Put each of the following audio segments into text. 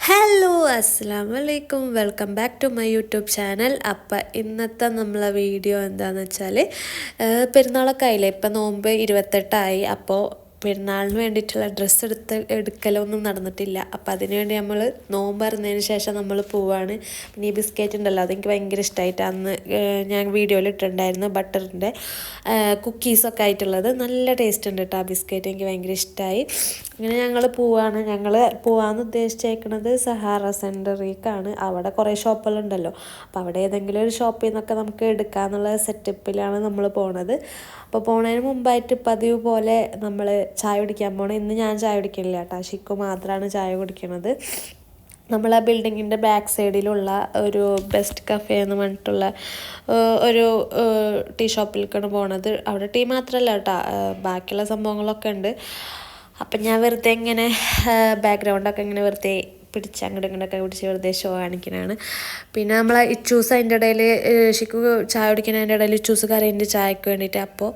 Hello അസ്സലാമു അലൈക്കും welcome back to my YouTube channel. അപ്പം ഇന്നത്തെ നമ്മളെ വീഡിയോ എന്താണെന്ന് വെച്ചാൽ പെരുന്നാളൊക്കെ ആയില്ലേ, ഇപ്പം നോമ്പ് 28 അപ്പോൾ പെരുന്നാളിന് വേണ്ടിയിട്ടുള്ള ഡ്രസ്സ് എടുക്കലൊന്നും നടന്നിട്ടില്ല. അപ്പം അതിന് വേണ്ടി നമ്മൾ നോമ്പ് അറിഞ്ഞതിന് ശേഷം നമ്മൾ പോവാണ്. പിന്നെ ഈ ബിസ്ക്കറ്റ് ഉണ്ടല്ലോ, അതെനിക്ക് ഭയങ്കര ഇഷ്ടമായിട്ട് അന്ന് ഞാൻ വീഡിയോയിൽ ഇട്ടിട്ടുണ്ടായിരുന്നു. ബട്ടറിൻ്റെ കുക്കീസൊക്കെ ആയിട്ടുള്ളത് നല്ല ടേസ്റ്റ് ഉണ്ട് കേട്ടോ. ആ ബിസ്ക്കറ്റ് എനിക്ക് ഭയങ്കര ഇഷ്ടമായി. അങ്ങനെ ഞങ്ങൾ പോവാണ്. ഞങ്ങൾ പോകാമെന്ന് ഉദ്ദേശിച്ചേക്കുന്നത് സഹാറ സെൻറ്ററിലേക്കാണ്. അവിടെ കുറേ ഷോപ്പുകളുണ്ടല്ലോ, അപ്പോൾ അവിടെ ഏതെങ്കിലും ഒരു ഷോപ്പിൽ നിന്നൊക്കെ നമുക്ക് എടുക്കാമെന്നുള്ള സെറ്റപ്പിലാണ് നമ്മൾ പോണത്. അപ്പോൾ പോണതിന് മുമ്പായിട്ട് പതിവ് പോലെ നമ്മൾ ചായ കുടിക്കാൻ പോകണം. ഇന്ന് ഞാൻ ചായ കുടിക്കണില്ല കേട്ടോ, ഷിക്കു മാത്രമാണ് ചായ കുടിക്കണത്. നമ്മൾ ആ ബിൽഡിങ്ങിൻ്റെ ബാക്ക് സൈഡിലുള്ള ഒരു ബെസ്റ്റ് കഫേ എന്ന് പറഞ്ഞിട്ടുള്ള ഒരു ടീ ഷോപ്പിലേക്കാണ് പോണത്. അവിടെ ടീ മാത്രമല്ല കേട്ടോ, ബാക്കിയുള്ള സംഭവങ്ങളൊക്കെ ഉണ്ട്. അപ്പം ഞാൻ വെറുതെ ഇങ്ങനെ ബാക്ക്ഗ്രൗണ്ടൊക്കെ ഇങ്ങനെ വെറുതെ പിടിച്ച് അങ്ങോട്ടും ഇങ്ങോട്ടൊക്കെ പിടിച്ച് വെറുതെ ഷോ കാണിക്കുന്നതാണ്. പിന്നെ നമ്മൾ ഇച്ചൂസ് അതിൻ്റെ ഇടയിൽ ഷിക്കു ചായ കുടിക്കുന്നതിൻ്റെ ഇടയിൽ ഇച്ചൂസ് കരയിൻ്റെ ചായക്ക് വേണ്ടിയിട്ട്. അപ്പോൾ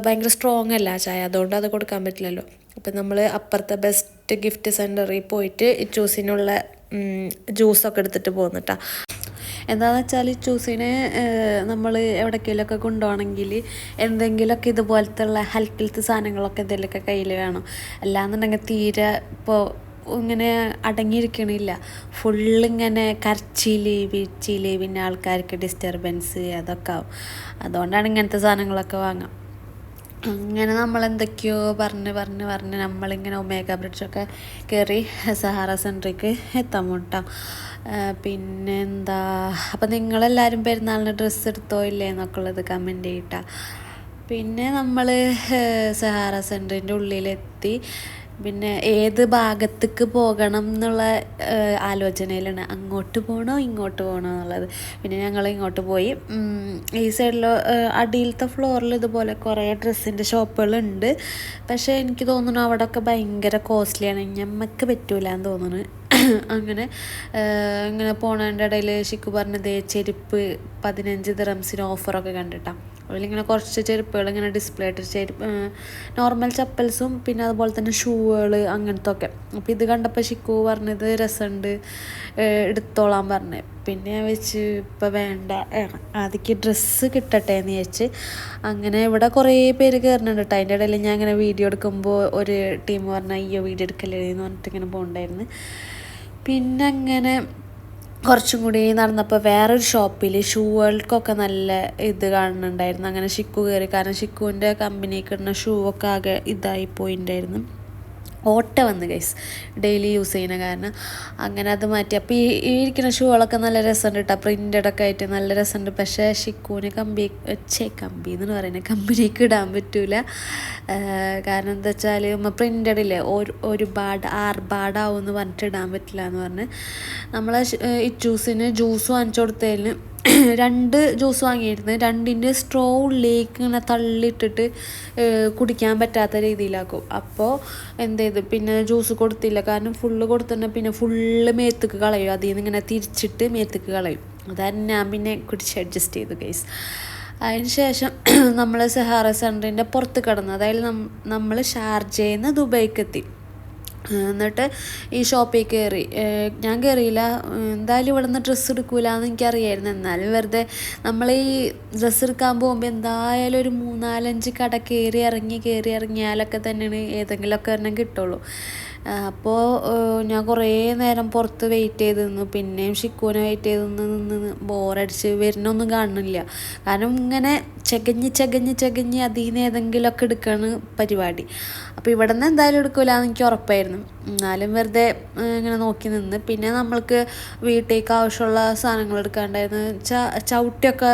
ഭയങ്കര സ്ട്രോങ് അല്ല ചായ, അതുകൊണ്ട് അത് കൊടുക്കാൻ പറ്റില്ലല്ലോ. അപ്പം നമ്മൾ അപ്പുറത്തെ ബെസ്റ്റ് ഗിഫ്റ്റ് സെൻറ്ററിൽ പോയിട്ട് ഇച്ചൂസിനുള്ള ജ്യൂസൊക്കെ എടുത്തിട്ട് പോകുന്നിട്ടാ. എന്താണെന്ന് വെച്ചാൽ ജ്യൂസിന് നമ്മൾ എവിടേക്കെങ്കിലുമൊക്കെ കൊണ്ടുപോകണമെങ്കിൽ എന്തെങ്കിലുമൊക്കെ ഇതുപോലത്തെ ഉള്ള ഹെൽത്ത് സാധനങ്ങളൊക്കെ എന്തെങ്കിലുമൊക്കെ കയ്യിൽ വേണം. അല്ലാന്നുണ്ടെങ്കിൽ തീരെ ഇപ്പോൾ ഇങ്ങനെ അടങ്ങിയിരിക്കണില്ല, ഫുള്ളിങ്ങനെ കരച്ചില് വീഴ്ചില്, പിന്നെ ആൾക്കാർക്ക് ഡിസ്റ്റർബൻസ് അതൊക്കെ ആവും. അതുകൊണ്ടാണ് ഇങ്ങനത്തെ സാധനങ്ങളൊക്കെ വാങ്ങാം. അങ്ങനെ നമ്മളെന്തൊക്കെയോ പറഞ്ഞ് നമ്മളിങ്ങനെ ഒമേഗ ബ്രിഡ്ജൊക്കെ കയറി സഹാറ സെൻറ്ററിലേക്ക് എത്താൻ പോട്ടോ. പിന്നെ എന്താ, അപ്പം നിങ്ങളെല്ലാവരും പെരുന്നാളിന് ഡ്രസ്സ് എടുത്തോ ഇല്ലേ എന്നൊക്കെ ഉള്ളത് കമൻറ്റ് ചെയ്യട്ടോ. പിന്നെ നമ്മൾ സഹാറ സെൻറ്ററിൻ്റെ ഉള്ളിലെത്തി. പിന്നെ ഏത് ഭാഗത്തേക്ക് പോകണം എന്നുള്ള ആലോചനയിലാണ്, അങ്ങോട്ട് പോകണോ ഇങ്ങോട്ട് പോകണോ എന്നുള്ളത്. പിന്നെ ഞങ്ങൾ ഇങ്ങോട്ട് പോയി. ഈ സൈഡിൽ അടിയിലത്തെ ഫ്ലോറിൽ ഇതുപോലെ കുറേ ഡ്രസ്സിൻ്റെ ഷോപ്പുകളുണ്ട്. പക്ഷേ എനിക്ക് തോന്നുന്നു അവിടെയൊക്കെ ഭയങ്കര കോസ്റ്റ്ലിയാണ്, ഞമ്മക്ക് പറ്റൂല എന്ന് തോന്നുന്നു. അങ്ങനെ ഇങ്ങനെ പോണതിൻ്റെ ഇടയിൽ ഷിക്കു പറഞ്ഞത് ചെരുപ്പ് 15 ദിറംസിന് ഓഫറൊക്കെ കണ്ടിട്ടാണ്. അതിലിങ്ങനെ കുറച്ച് ചെരുപ്പുകൾ ഇങ്ങനെ ഡിസ്പ്ലേ ആയിട്ട് ചെരുപ്പ് നോർമൽ ചപ്പൽസും പിന്നെ അതുപോലെ തന്നെ ഷൂകൾ അങ്ങനത്തെ ഒക്കെ. അപ്പോൾ ഇത് കണ്ടപ്പോൾ ഷിക്കു പറഞ്ഞത് രസമുണ്ട് എടുത്തോളാൻ പറഞ്ഞ്. പിന്നെ ഞാൻ വെച്ച് ഇപ്പം വേണ്ട, ആദ്യക്ക് ഡ്രസ്സ് കിട്ടട്ടെ എന്ന് വെച്ച്. അങ്ങനെ ഇവിടെ കുറേ പേര് കയറുന്നുണ്ട് കേട്ടോ. അതിൻ്റെ ഇടയിൽ ഞാൻ ഇങ്ങനെ വീഡിയോ എടുക്കുമ്പോൾ ഒരു ടീം പറഞ്ഞാൽ അയ്യോ വീഡിയോ എടുക്കല്ലേ എന്ന് പറഞ്ഞിട്ട് ഇങ്ങനെ പോകണ്ടായിരുന്നു. പിന്നെ അങ്ങനെ കുറച്ചും കൂടി നടന്നപ്പോൾ വേറൊരു ഷോപ്പിൽ ഷൂകൾക്കൊക്കെ നല്ല ഇത് കാണുന്നുണ്ടായിരുന്നു. അങ്ങനെ ഷിക്കു കയറി, കാരണം ഷിക്കുവിൻ്റെ കമ്പനിക്ക് ഇടുന്ന ഷൂ ഒക്കെ ആകെ ഇതായി പോയിട്ടുണ്ടായിരുന്നു. ഓട്ട വന്ന് ഗൈസ് ഡെയിലി യൂസ് ചെയ്യുന്ന കാരണം അങ്ങനെ അത് മാറ്റി. അപ്പോൾ ഈ ഇരിക്കുന്ന ഷൂകളൊക്കെ നല്ല രസമുണ്ട് കേട്ടോ, പ്രിൻ്റഡൊക്കെ ആയിട്ട് നല്ല രസമുണ്ട്. പക്ഷേ ഷിക്കുവിന് കമ്പി എന്ന് പറയുന്നത് കമ്പനിക്ക് ഇടാൻ പറ്റൂല. കാരണം എന്താ വെച്ചാൽ പ്രിൻ്റഡില്ലേ, ഒരുപാട് ആർഭാടാവും എന്ന് പറഞ്ഞിട്ട് ഇടാൻ പറ്റില്ല എന്ന് പറഞ്ഞ് നമ്മളെ ഇച്ചൂസിന് ജ്യൂസ് വാങ്ങിച്ചു കൊടുത്തതിന് 2 ജ്യൂസ് വാങ്ങിയിരുന്നു. 2ൻ്റെ സ്ട്രോ ഉള്ളിലേക്ക് ഇങ്ങനെ തള്ളിയിട്ടിട്ട് കുടിക്കാൻ പറ്റാത്ത രീതിയിലാക്കും. അപ്പോൾ എന്ത് ചെയ്ത് പിന്നെ ജ്യൂസ് കൊടുത്തില്ല, കാരണം ഫുള്ള് കൊടുത്തിട്ടുണ്ടെങ്കിൽ പിന്നെ ഫുള്ള് മേത്തേക്ക് കളയും, അതിൽ നിന്ന് ഇങ്ങനെ തിരിച്ചിട്ട് മേത്തേക്ക് കളയും. അതാണ് ഞാൻ പിന്നെ കുടിച്ച് അഡ്ജസ്റ്റ് ചെയ്തു ഗൈസ്. അതിന് ശേഷം നമ്മൾ സഹാറ സെൻറ്ററിൻ്റെ പുറത്ത് കിടന്നു, അതായത് നമ്മൾ ഷാർജയിൽ നിന്ന് ദുബൈക്ക് എത്തി. എന്നിട്ട് ഈ ഷോപ്പിൽ കയറി. ഞാൻ കയറിയില്ല, എന്തായാലും ഇവിടെ നിന്ന് ഡ്രസ്സ് എടുക്കൂല എന്ന് എനിക്കറിയായിരുന്നു. എന്നാലും വെറുതെ നമ്മൾ ഈ ഡ്രസ്സ് എടുക്കാൻ പോകുമ്പോൾ എന്തായാലും ഒരു 3-4-5 കട കയറി ഇറങ്ങിയാലൊക്കെ തന്നെയാണ് ഏതെങ്കിലുമൊക്കെ ഒരെണ്ണം കിട്ടുള്ളൂ. അപ്പോൾ ഞാൻ കുറേ നേരം പുറത്ത് വെയിറ്റ് ചെയ്ത് നിന്നു. പിന്നെയും ഷിക്കുവിനെ വെയിറ്റ് ചെയ്ത് നിന്ന് ബോറടിച്ച് വരുന്നൊന്നും കാണുന്നില്ല. കാരണം ഇങ്ങനെ ചകഞ്ഞ് അതിൽ നിന്ന് ഏതെങ്കിലുമൊക്കെ എടുക്കുകയാണ് പരിപാടി. അപ്പോൾ ഇവിടെ നിന്ന് എന്തായാലും എടുക്കില്ല എന്ന് എനിക്ക് ഉറപ്പായിരുന്നു. എന്നാലും വെറുതെ ഇങ്ങനെ നോക്കി നിന്ന്. പിന്നെ നമ്മൾക്ക് വീട്ടിലേക്ക് ആവശ്യമുള്ള സാധനങ്ങൾ എടുക്കാണ്ടായിരുന്നു. ചവിട്ടിയൊക്കെ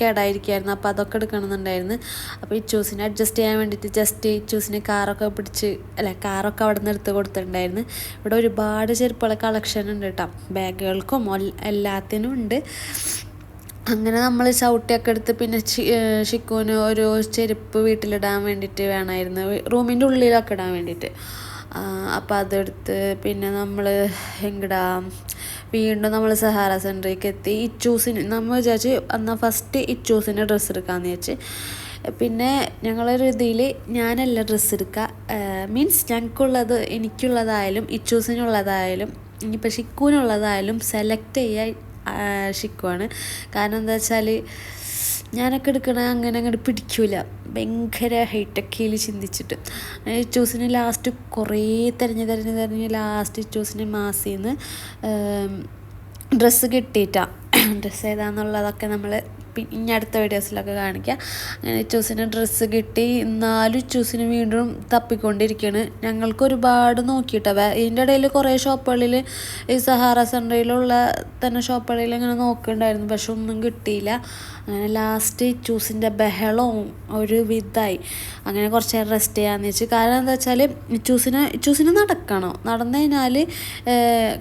കേടായിരിക്കുമായിരുന്നു, അപ്പോൾ അതൊക്കെ എടുക്കണമെന്നുണ്ടായിരുന്നു. അപ്പോൾ ഇച്ചൂസിനെ അഡ്ജസ്റ്റ് ചെയ്യാൻ വേണ്ടിയിട്ട് ജസ്റ്റ് ഇച്ചൂസിന് കാറൊക്കെ അവിടെ നിന്ന് എടുത്ത് കൊടുത്തിട്ടുണ്ടായിരുന്നു. ഇവിടെ ഒരുപാട് ചെരുപ്പുകളെ കളക്ഷൻ ഉണ്ട് കേട്ടോ, ബാഗുകൾക്കും എല്ലാത്തിനും ഉണ്ട്. അങ്ങനെ നമ്മൾ ചവിട്ടിയൊക്കെ എടുത്ത് പിന്നെ ഷിക്കുവിന് ഒരു ചെരുപ്പ് വീട്ടിലിടാൻ വേണ്ടിയിട്ട് വേണമായിരുന്നു, റൂമിൻ്റെ ഉള്ളിലൊക്കെ ഇടാൻ വേണ്ടിയിട്ട്. അപ്പോൾ അതെടുത്ത് പിന്നെ നമ്മൾ വീണ്ടും നമ്മൾ സഹാറ സെൻറ്ററിലേക്ക് എത്തി. ഇച്ചൂസിന് നമ്മൾ വിചാരിച്ച് എന്നാൽ ഫസ്റ്റ് ഇച്ചൂസിന് ഡ്രസ്സ് എടുക്കാമെന്ന് വെച്ച്. പിന്നെ ഞങ്ങളൊരു ഇതിൽ ഞാനല്ല ഡ്രസ്സ് എടുക്കുക, മീൻസ് എനിക്കുള്ളതായാലും ഇച്ചൂസിനുള്ളതായാലും ഇനിയിപ്പോൾ ഷിക്കുവിനുള്ളതായാലും സെലക്ട് ചെയ്യാൻ ഷിക്കുവാണ്. കാരണം എന്താ വെച്ചാൽ ഞാനൊക്കെ എടുക്കണ അങ്ങനെ അങ്ങോട്ട് പിടിക്കൂല, ഭയങ്കര ഹൈടെക്കിൽ ചിന്തിച്ചിട്ട്. ചൂസിന് ലാസ്റ്റ് കുറേ തിരഞ്ഞ് ലാസ്റ്റ് ചൂസിന് മാസിൽ നിന്ന് ഡ്രസ്സ് കിട്ടിയിട്ടാണ്. ഡ്രസ്സ് ഏതാണെന്നുള്ളതൊക്കെ നമ്മൾ ഇനി അടുത്ത വീഡിയോസിലൊക്കെ കാണിക്കാം. അങ്ങനെ ചൂസിന് ഡ്രസ്സ് കിട്ടി, എന്നാലും ചൂസിന് വീണ്ടും തപ്പിക്കൊണ്ടിരിക്കുകയാണ്. ഞങ്ങൾക്ക് ഒരുപാട് നോക്കിയിട്ടാണ്. ഇതിൻ്റെ ഇടയിൽ കുറേ ഷോപ്പുകളിൽ ഈ സഹാറ സെൻറ്ററിലുള്ള തന്നെ ഷോപ്പുകളിൽ ഇങ്ങനെ നോക്കുന്നുണ്ടായിരുന്നു, പക്ഷെ ഒന്നും കിട്ടിയില്ല. അങ്ങനെ ലാസ്റ്റ് ചൂസിൻ്റെ ബഹളവും ഒരു വിധായി. അങ്ങനെ കുറച്ച് നേരം റെസ്റ്റ് ചെയ്യാമെന്ന് വെച്ച്. കാരണം എന്താ വെച്ചാൽ ചൂസിന് നടന്നു കഴിഞ്ഞാൽ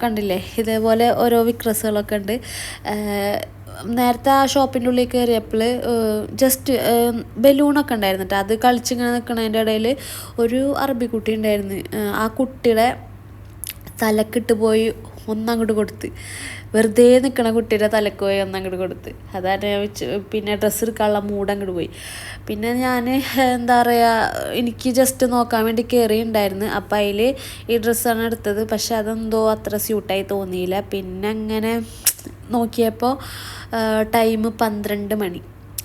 കണ്ടില്ലേ ഇതേപോലെ ഓരോ വിക്രസുകളൊക്കെ ഉണ്ട്. നേരത്തെ ആ ഷോപ്പിൻ്റെ ഉള്ളിൽ കയറിയപ്പോൾ ജസ്റ്റ് ബലൂണൊക്കെ ഉണ്ടായിരുന്നു കേട്ടോ. അത് കളിച്ചിങ്ങനെ നിൽക്കണതിൻ്റെ ഇടയിൽ ഒരു അറബി കുട്ടി ഉണ്ടായിരുന്നു. ആ കുട്ടിയുടെ തലക്കിട്ട് പോയി ഒന്നങ്ങോട്ട് കൊടുത്ത്, വെറുതെ നിൽക്കണ കുട്ടിയുടെ തലക്ക് പോയി ഒന്നങ്ങോട്ട് കൊടുത്ത്. അതാണ് പിന്നെ ഡ്രസ്സ് എടുക്കാനുള്ള മൂടങ്ങോട്ട് പോയി. പിന്നെ ഞാൻ എന്താ പറയുക, എനിക്ക് ജസ്റ്റ് നോക്കാൻ വേണ്ടി കയറിയിട്ടുണ്ടായിരുന്നു. അപ്പം അതിൽ ഈ ഡ്രസ്സാണ് എടുത്തത്. പക്ഷെ അതെന്തോ അത്ര സ്യൂട്ടായി തോന്നിയില്ല. പിന്നെ അങ്ങനെ നോക്കിയപ്പോൾ ടൈം 12 മണി.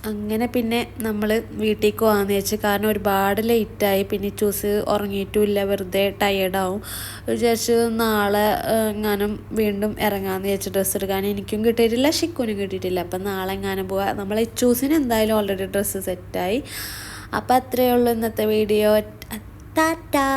അങ്ങനെ പിന്നെ നമ്മൾ വീട്ടിലേക്ക് പോകാമെന്ന് വെച്ച്. കാരണം ഒരുപാട് ലേറ്റായി. പിന്നെ ചൂസ് ഉറങ്ങിയിട്ടുമില്ല, വെറുതെ ടയേർഡാവും വിചാരിച്ച്. നാളെ എങ്ങാനും വീണ്ടും ഇറങ്ങാമെന്ന് വിചാരിച്ച്. ഡ്രസ്സ് എടുക്കാൻ എനിക്കും കിട്ടിയിട്ടില്ല, ഷിക്കുനും കിട്ടിയിട്ടില്ല. അപ്പം നാളെ എങ്ങാനും പോവാം. നമ്മൾ ചൂസിന് എന്തായാലും ഓൾറെഡി ഡ്രസ്സ് സെറ്റായി. അപ്പം അത്രയേ ഉള്ളൂ ഇന്നത്തെ വീഡിയോ. ടാറ്റാ.